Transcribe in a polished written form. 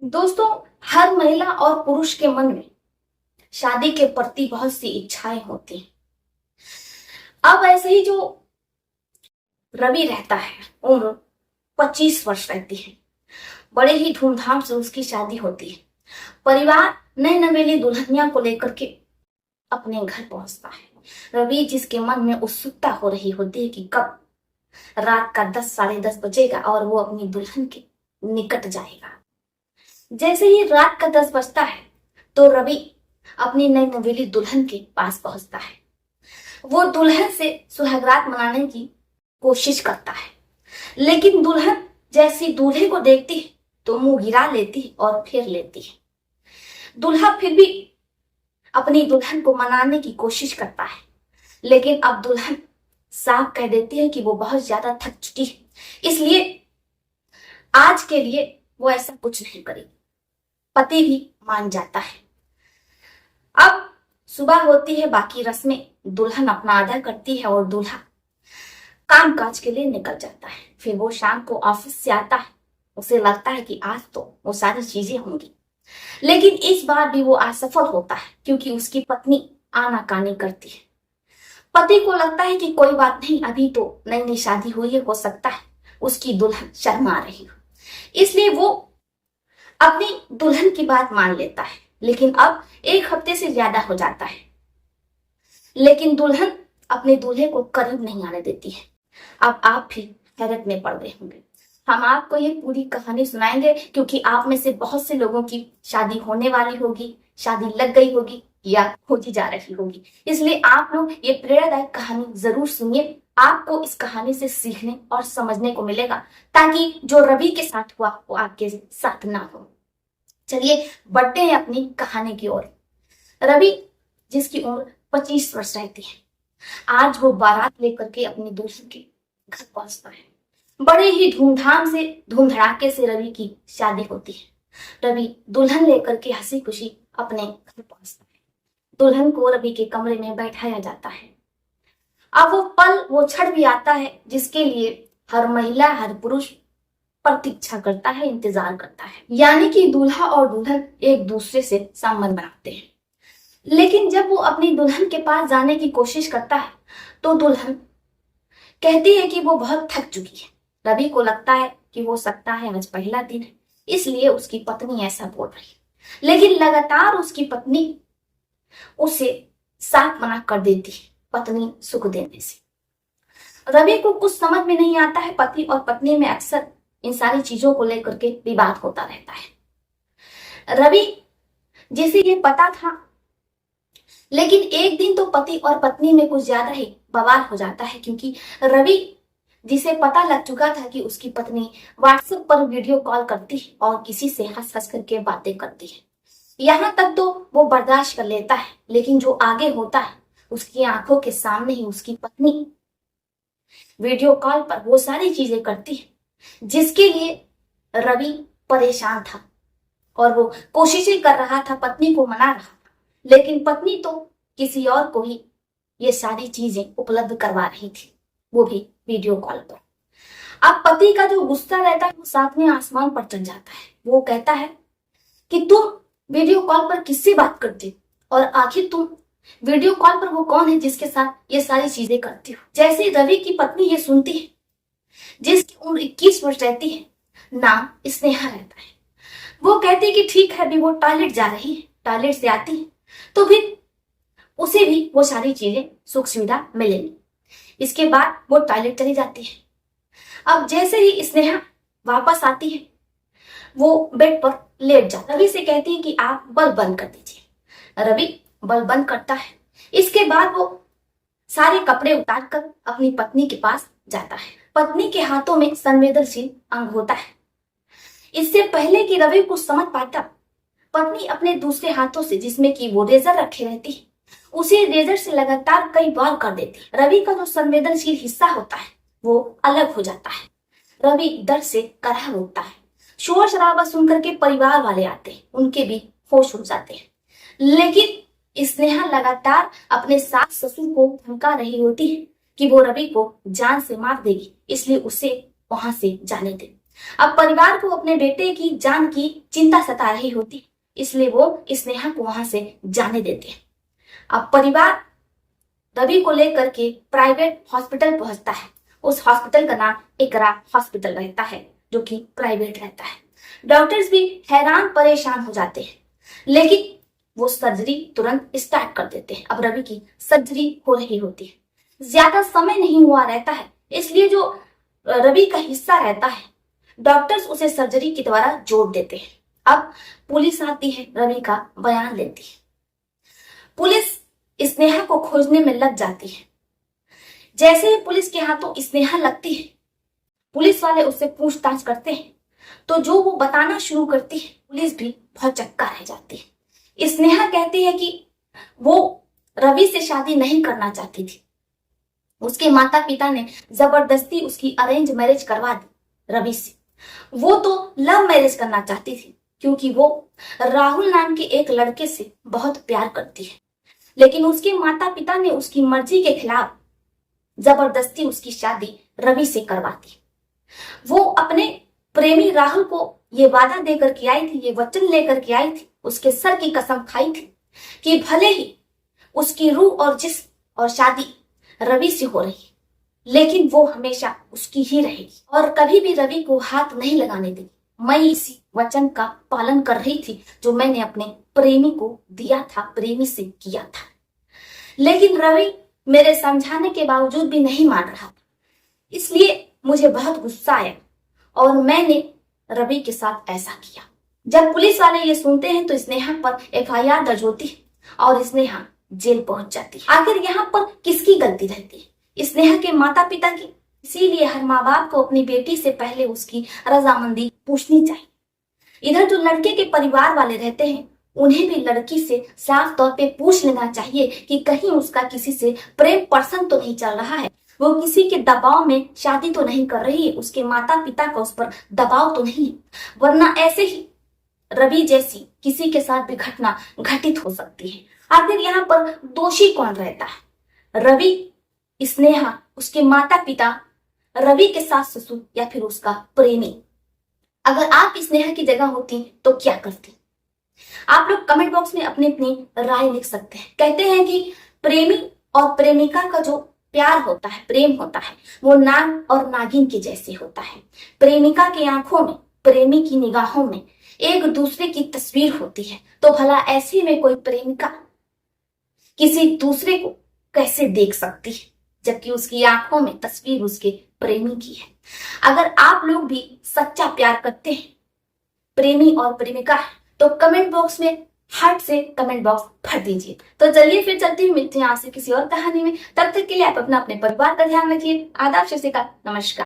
दोस्तों, हर महिला और पुरुष के मन में शादी के प्रति बहुत सी इच्छाएं होती हैं। अब ऐसे ही जो रवि रहता है, उम्र 25 वर्ष रहती है। बड़े ही धूमधाम से उसकी शादी होती है। परिवार नए नवेली दुल्हनिया को लेकर के अपने घर पहुंचता है। रवि जिसके मन में उत्सुकता हो रही होती है कि कब रात का 10 साढ़े 10 बजेगा और वो अपनी दुल्हन के निकट जाएगा। जैसे ही रात का 10 बजता है तो रवि अपनी नई नवेली दुल्हन के पास पहुंचता है। वो दुल्हन से सुहागरात मनाने की कोशिश करता है, लेकिन दुल्हन जैसी दूल्हे को देखती है तो मुंह गिरा लेती है और फिर लेती है। दूल्हा फिर भी अपनी दुल्हन को मनाने की कोशिश करता है, लेकिन अब दुल्हन साफ कह देती है कि वो बहुत ज्यादा थक चुकी है, इसलिए आज के लिए वो ऐसा कुछ नहीं करेगी। पति भी मान जाता है। अब सुबह होती है, बाकी रस्में दुल्हन अपना अदा करती है और दूल्हा काम काज के लिए निकल जाता है। फिर वो शाम को ऑफिस से आता है। उसे लगता है कि आज तो वो सारी चीजें होंगी, लेकिन इस बार भी वो असफल होता है क्योंकि उसकी पत्नी आनाकानी करती है। पति को लगता है कि कोई बात नहीं, अभी तो नई नई शादी हुई है, हो सकता है उसकी दुल्हन शर्मा रही हो, इसलिए वो अपनी दुल्हन की बात मान लेता है। लेकिन अब 1 हफ्ते से ज्यादा हो जाता है, लेकिन दुल्हन अपने दूल्हे को करीब नहीं आने देती है। अब आप भी हैरत में पड़ गए होंगे। हम आपको ये पूरी कहानी सुनाएंगे क्योंकि आप में से बहुत से लोगों की शादी होने वाली होगी, शादी लग गई होगी या खोजी जा रही होगी। इसलिए आप लोग ये प्रेरणादायक कहानी जरूर सुनिए। आपको इस कहानी से सीखने और समझने को मिलेगा, ताकि जो रवि के साथ हुआ वो आपके साथ ना हो। चलिए बढ़ते हैं अपनी कहानी की ओर। रवि जिसकी उम्र 25 वर्ष रहती है, आज वो बारात लेकर के अपनी दुल्हन के घर पहुंचता है। बड़े ही धूमधाम से धूमधड़ाके से रवि की शादी होती है। रवि दुल्हन लेकर के हंसी खुशी अपने घर पहुंचता है। दुल्हन को रवि के कमरे में बैठाया जाता है। अब वो पल, वो क्षण भी आता है जिसके लिए हर महिला, हर पुरुष प्रतीक्षा करता है, इंतजार करता है। यानी कि दूल्हा और दुल्हन एक दूसरे से संबंध बनाते हैं। लेकिन जब वो अपनी दुल्हन के पास जाने की कोशिश करता है तो दुल्हन कहती है कि वो बहुत थक चुकी है। रवि को लगता है कि हो सकता है आज पहला दिन है, इसलिए उसकी पत्नी ऐसा बोल रही है। लेकिन लगातार उसकी पत्नी उसे साफ मना कर देती है, पत्नी सुख देने से। रवि को कुछ समझ में नहीं आता है। पति और पत्नी में अक्सर इन सारी चीजों को लेकर के विवाद होता रहता है। रवि जिसे ये पता था, लेकिन एक दिन तो पति और पत्नी में कुछ ज्यादा ही बवाल हो जाता है, क्योंकि रवि जिसे पता लग चुका था कि उसकी पत्नी व्हाट्सएप पर वीडियो कॉल करती है और किसी से हंस हंस करके बातें करती है, यहाँ तक तो वो बर्दाश्त कर लेता है। लेकिन जो आगे होता है, उसकी आंखों के सामने ही उसकी पत्नी वीडियो कॉल पर वो सारी चीजें करती है जिसके लिए रवि परेशान था और वो कोशिशें कर रहा था, पत्नी को मना रहा था, लेकिन पत्नी तो किसी और को ही ये सारी चीजें उपलब्ध करवा रही थी, वो भी वीडियो कॉल पर। अब पति का जो गुस्सा रहता है वो सातवें आसमान पर चढ़ जाता है। वो कहता है कि तुम वीडियो कॉल पर किससे बात करती हो, और आखिर तुम वीडियो कॉल पर वो कौन है जिसके साथ ये सारी चीजें करती हो। जैसे रवि की पत्नी ये सुनती है, जिसकी उम्र 21 वर्ष रहती है, नाम स्नेहा रहता है, वो कहती है कि ठीक है, अभी वो टॉयलेट जा रही है, टॉयलेट से आती है तो फिर उसे भी वो सारी चीजें सुख सुविधा मिलेंगी। इसके बाद वो टॉयलेट चली जाती है। अब जैसे ही स्नेहा वापस आती है, वो बेड पर लेट जाता है। रवि से कहती है कि आप बल्ब बंद कर दीजिए। रवि बल्ब बंद करता है। इसके बाद वो सारे कपड़े उतारकर अपनी पत्नी के पास जाता है। पत्नी के हाथों में संवेदनशील अंग होता है। इससे पहले कि रवि कुछ समझ पाता, पत्नी अपने दूसरे हाथों से, जिसमें कि वो रेजर रखे रहती है, उसे रेजर से लगातार कई बार कर देती। रवि का जो संवेदनशील हिस्सा होता है वो अलग हो जाता है। रवि दर्द से कराह उठता है। शोर शराबा सुनकर के परिवार वाले आते हैं, उनके भी होश उड़ जाते हैं। लेकिन स्नेहा लगातार अपने सास ससुर को धमका रही होती है कि वो रवि को जान से मार देगी, इसलिए उसे वहां से जाने दे। अब परिवार को अपने बेटे की जान की चिंता सता रही होती, इसलिए वो स्नेहा को वहां से जाने देते हैं। अब परिवार रवि को लेकर के प्राइवेट हॉस्पिटल पहुंचता है। उस हॉस्पिटल का नाम एकरा हॉस्पिटल रहता है, जो कि प्राइवेट रहता है। डॉक्टर्स भी हैरान परेशान हो जाते हैं, लेकिन वो सर्जरी तुरंत स्टार्ट कर देते हैं। अब रवि की सर्जरी हो रही होती है, ज्यादा समय नहीं हुआ रहता है, इसलिए जो रवि का हिस्सा रहता है डॉक्टर्स उसे सर्जरी के द्वारा जोड़ देते हैं। अब पुलिस आती है, रवि का बयान लेती है। पुलिस स्नेहा को खोजने में लग जाती है। जैसे ही पुलिस के हाथों स्नेहा लगती है, पुलिस वाले उससे पूछताछ करते हैं, तो जो वो बताना शुरू करती है पुलिस भी बहुत चक्का रह जाती है। स्नेहा कहती है कि वो रवि से शादी नहीं करना चाहती थी। उसके माता पिता ने जबरदस्ती उसकी अरेंज मैरिज करवा दी रवि से। वो तो लव मैरिज करना चाहती थी, क्योंकि वो राहुल नाम के एक लड़के से बहुत प्यार करती है, लेकिन उसके माता पिता ने उसकी मर्जी के खिलाफ जबरदस्ती उसकी शादी रवि से करवाती। वो अपने प्रेमी राहुल को ये वादा देकर के आई थी, ये वचन लेकर के आई थी, उसके सर की कसम खाई थी कि भले ही उसकी रूह और जिस्म और शादी रवि से हो रही, लेकिन वो हमेशा उसकी ही रहेगी और कभी भी रवि को हाथ नहीं लगाने देगी। मैं इसी वचन का पालन कर रही थी जो मैंने अपने प्रेमी को दिया था, प्रेमी से किया था। लेकिन रवि मेरे समझाने के बावजूद भी नहीं मान रहा था, इसलिए मुझे बहुत गुस्सा आया और मैंने रवि के साथ ऐसा किया। जब पुलिस वाले ये सुनते हैं तो स्नेहा पर FIR दर्ज होती है और स्नेहा जेल पहुंच जाती है। आखिर यहाँ पर किसकी गलती रहती है? स्नेहा के माता पिता की। इसीलिए हर माँ बाप को अपनी बेटी से पहले उसकी रजामंदी पूछनी चाहिए। इधर जो लड़के के परिवार वाले रहते हैं उन्हें भी लड़की से साफ तौर पे पूछ लेना चाहिए कि कहीं उसका किसी से प्रेम प्रसंग तो नहीं चल रहा है, वो किसी के दबाव में शादी तो नहीं कर रही है, उसके माता पिता का उस पर दबाव तो नहीं है, वरना ऐसे ही रवि जैसी किसी के साथ भी घटना घटित हो सकती है। आखिर यहाँ पर दोषी कौन रहता है? रवि, स्नेहा, उसके माता पिता, रवि के सास ससुर या फिर उसका प्रेमी? अगर आप स्नेहा की जगह होती तो क्या करती? आप लोग कमेंट बॉक्स में अपनी अपनी राय लिख सकते हैं। कहते हैं कि प्रेमी और प्रेमिका का जो प्यार होता है, प्रेम होता है, वो नाग और नागिन के जैसे होता है। प्रेमिका की आंखों में, प्रेमी की निगाहों में एक दूसरे की तस्वीर होती है, तो भला ऐसे में कोई प्रेमिका किसी दूसरे को कैसे देख सकती है, जबकि उसकी आंखों में तस्वीर उसके प्रेमी की है। अगर आप लोग भी सच्चा प्यार करते हैं, प्रेमी और प्रेमिका है, तो कमेंट बॉक्स में हार्ट से कमेंट बॉक्स भर दीजिए। तो चलिए फिर चलती हुई मिलते हैं आपसे किसी और कहानी में। तब तक के लिए आप अपने परिवार का ध्यान रखिए। आदाब, सत श्री अकाल, नमस्कार।